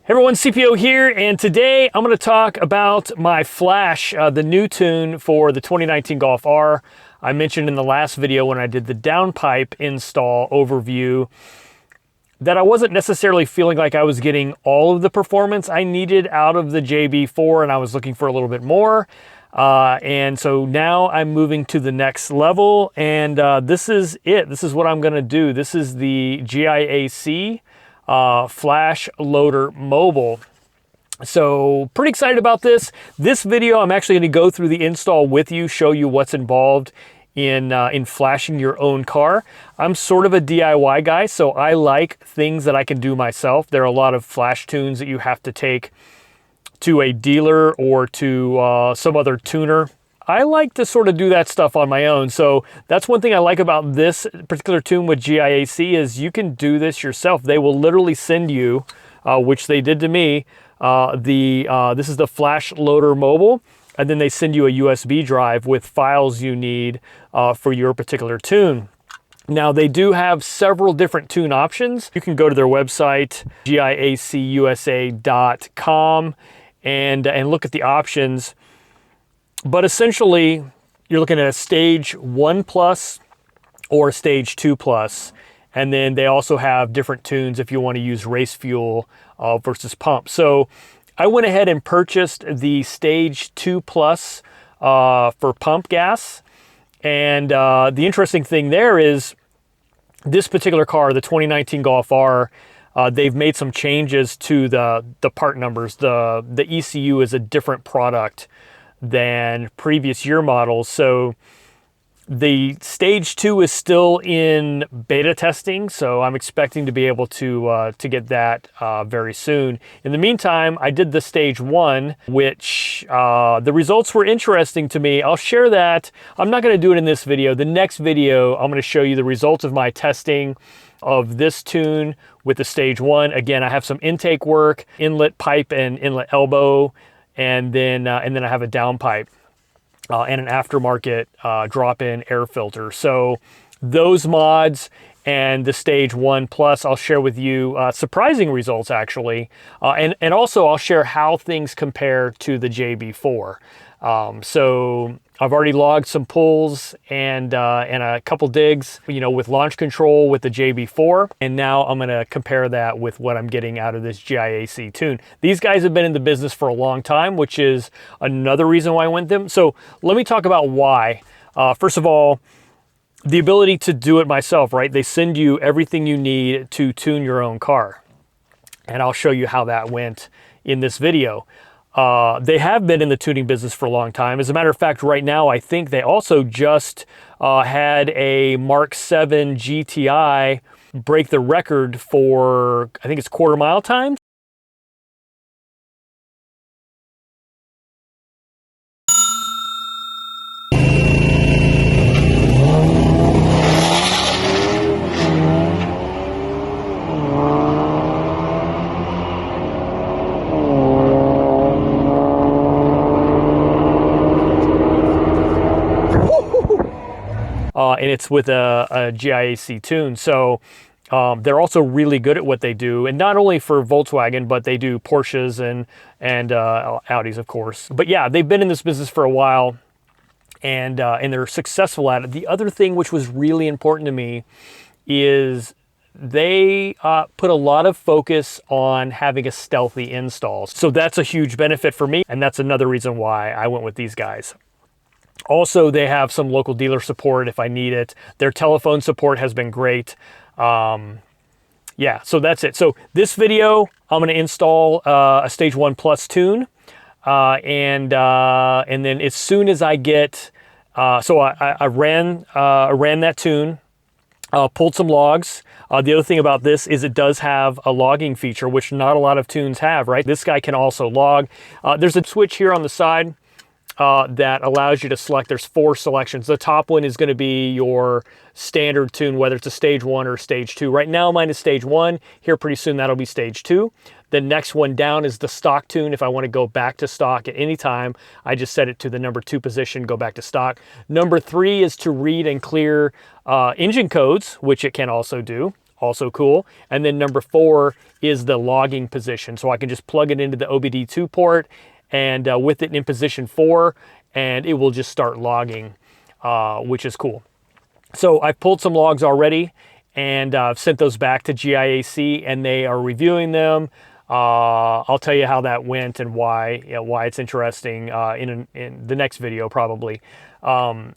Hey everyone, CPO here, and today I'm going to talk about my Flash, the new tune for the 2019 Golf R. I mentioned in the last video when I did the downpipe install overview that I wasn't necessarily feeling like I was getting all of the performance I needed out of the JB4, and I was looking for a little bit more. And so now I'm moving to the next level, and this is it. This is what I'm going to do. This is the GIAC Flashloader Mobile. So pretty excited about this. This video, I'm actually going to go through the install with you, show you what's involved in flashing your own car. I'm sort of a DIY guy, so I like things that I can do myself. There are a lot of flash tunes that you have to take to a dealer or to some other tuner. I like to sort of do that stuff on my own. So that's one thing I like about this particular tune with GIAC is you can do this yourself. They will literally send you, which they did to me, this is the Flashloader Mobile, and then they send you a USB drive with files you need for your particular tune. Now they do have several different tune options. You can go to their website, giacusa.com, and look at the options. But essentially, you're looking at a stage 1+ or stage 2+. And then they also have different tunes if you want to use race fuel versus pump. So I went ahead and purchased the stage 2+ for pump gas. And the interesting thing there is this particular car, the 2019 Golf R, they've made some changes to the part numbers. The ECU is a different product than previous year models. So the stage 2 is still in beta testing, so I'm expecting to be able to get that very soon. In the meantime, I did the stage 1, which the results were interesting to me. I'll share that. I'm not going to do it in this video. The next video, I'm going to show you the results of my testing of this tune with the stage 1. Again, I have some intake work, inlet pipe and inlet elbow, and then I have a downpipe and an aftermarket drop-in air filter. So those mods and the stage 1+, I'll share with you surprising results actually, and also I'll share how things compare to the JB4. So I've already logged some pulls and a couple digs, with launch control with the JB4. And now I'm going to compare that with what I'm getting out of this GIAC tune. These guys have been in the business for a long time, which is another reason why I went them. So let me talk about why. First of all, the ability to do it myself, right? They send you everything you need to tune your own car. And I'll show you how that went in this video. They have been in the tuning business for a long time. As a matter of fact, right now, I think they also just had a Mark 7 GTI break the record for, I think it's quarter-mile time. And it's with a GIAC tune. So they're also really good at what they do. And not only for Volkswagen, but they do Porsches and Audis, of course. But yeah, they've been in this business for a while, and they're successful at it. The other thing which was really important to me is they put a lot of focus on having a stealthy install. So that's a huge benefit for me. And that's another reason why I went with these guys. Also, they have some local dealer support if I need it. Their telephone support has been great. Yeah, so that's it. So this video, I'm going to install a stage 1+ tune. And then as soon as I get, so I ran that tune, pulled some logs. The other thing about this is it does have a logging feature, which not a lot of tunes have, right? This guy can also log. There's a switch here on the side that allows you to select. There's 4 selections. The top one is going to be your standard tune, whether it's a stage 1 or stage 2. Right now mine is stage 1. Here pretty soon that'll be stage 2. The next one down is the stock tune. If I want to go back to stock at any time, I just set it to the number 2 position, go back to stock. Number 3 is to read and clear engine codes, which it can also do. also cool. And then number 4 is the logging position. So I can just plug it into the OBD2 port and with it in position 4, and it will just start logging, which is cool. So I've pulled some logs already, and I've sent those back to GIAC, and they are reviewing them. I'll tell you how that went and why it's interesting in the next video probably. And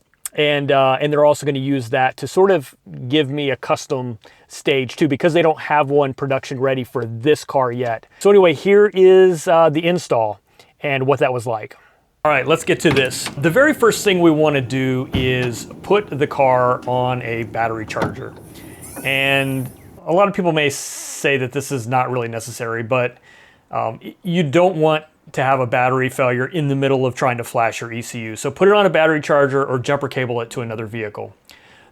they're also going to use that to sort of give me a custom stage too, because they don't have one production ready for this car yet. So anyway, here is the install and what that was like. All right, let's get to this. The very first thing we want to do is put the car on a battery charger. And a lot of people may say that this is not really necessary, but you don't want to have a battery failure in the middle of trying to flash your ECU. So put it on a battery charger or jumper cable it to another vehicle.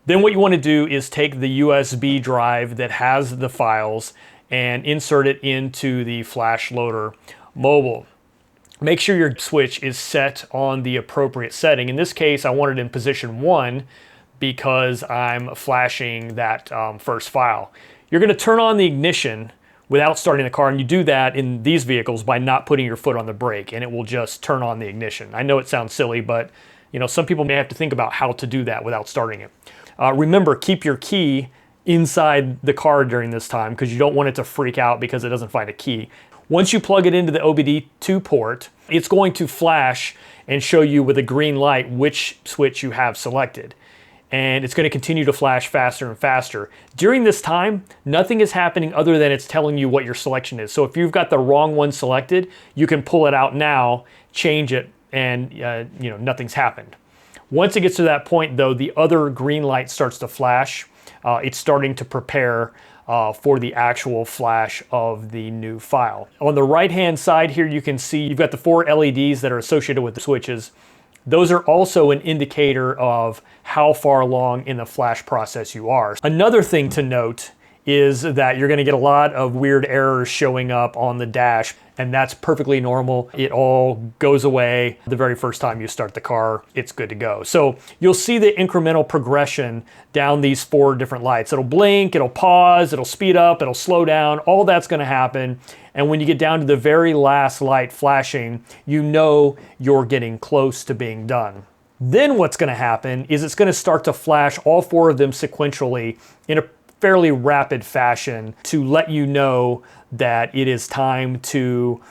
Then what you want to do is take the USB drive that has the files and insert it into the Flashloader mobile. Make sure your switch is set on the appropriate setting. In this case, I want it in position 1 because I'm flashing that first file. You're going to turn on the ignition without starting the car, and you do that in these vehicles by not putting your foot on the brake, and it will just turn on the ignition. I know it sounds silly, but some people may have to think about how to do that without starting it. Remember, keep your key inside the car during this time because you don't want it to freak out because it doesn't find a key. Once you plug it into the OBD2 port, it's going to flash and show you with a green light which switch you have selected. And it's going to continue to flash faster and faster. During this time, nothing is happening other than it's telling you what your selection is. So if you've got the wrong one selected, you can pull it out now, change it, and nothing's happened. Once it gets to that point though, the other green light starts to flash. It's starting to prepare for the actual flash of the new file. On the right-hand side here, you can see you've got the 4 LEDs that are associated with the switches. Those are also an indicator of how far along in the flash process you are. Another thing to note is that you're going to get a lot of weird errors showing up on the dash, and that's perfectly normal. It all goes away the very first time you start the car. It's good to go. So you'll see the incremental progression down these 4 different lights. It'll blink, it'll pause, it'll speed up, it'll slow down. All that's going to happen. And when you get down to the very last light flashing, you know you're getting close to being done. Then what's going to happen is it's going to start to flash all 4 of them sequentially in a fairly rapid fashion to let you know that it is time to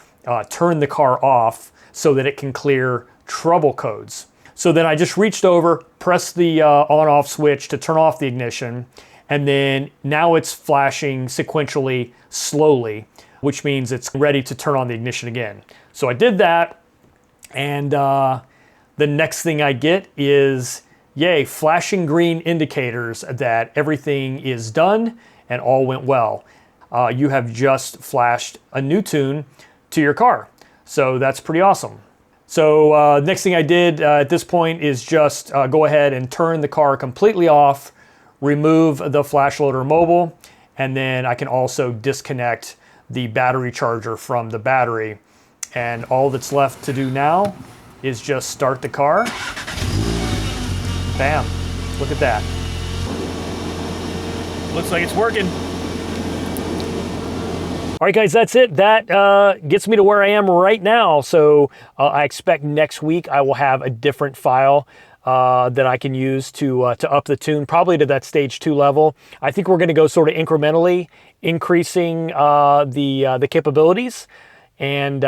turn the car off so that it can clear trouble codes. So then I just reached over, pressed the on-off switch to turn off the ignition, and then now it's flashing sequentially slowly, which means it's ready to turn on the ignition again. So I did that, and the next thing I get is, yay, flashing green indicators that everything is done and all went well. You have just flashed a new tune to your car. So that's pretty awesome. So next thing I did at this point is just go ahead and turn the car completely off, remove the Flashloader mobile, and then I can also disconnect the battery charger from the battery. And all that's left to do now is just start the car. Bam, look at that. Looks like it's working. All right, guys, that's it. That gets me to where I am right now. So I expect next week I will have a different file that I can use to up the tune, probably to that stage 2 level. I think we're going to go sort of incrementally increasing the capabilities and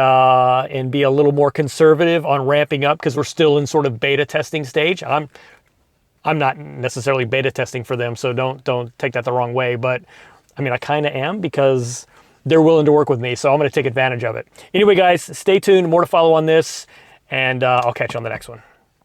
be a little more conservative on ramping up because we're still in sort of beta testing stage. I'm not necessarily beta testing for them, so don't take that the wrong way. But I mean, I kind of am because they're willing to work with me, so I'm going to take advantage of it. Anyway, guys, stay tuned. More to follow on this, and I'll catch you on the next one.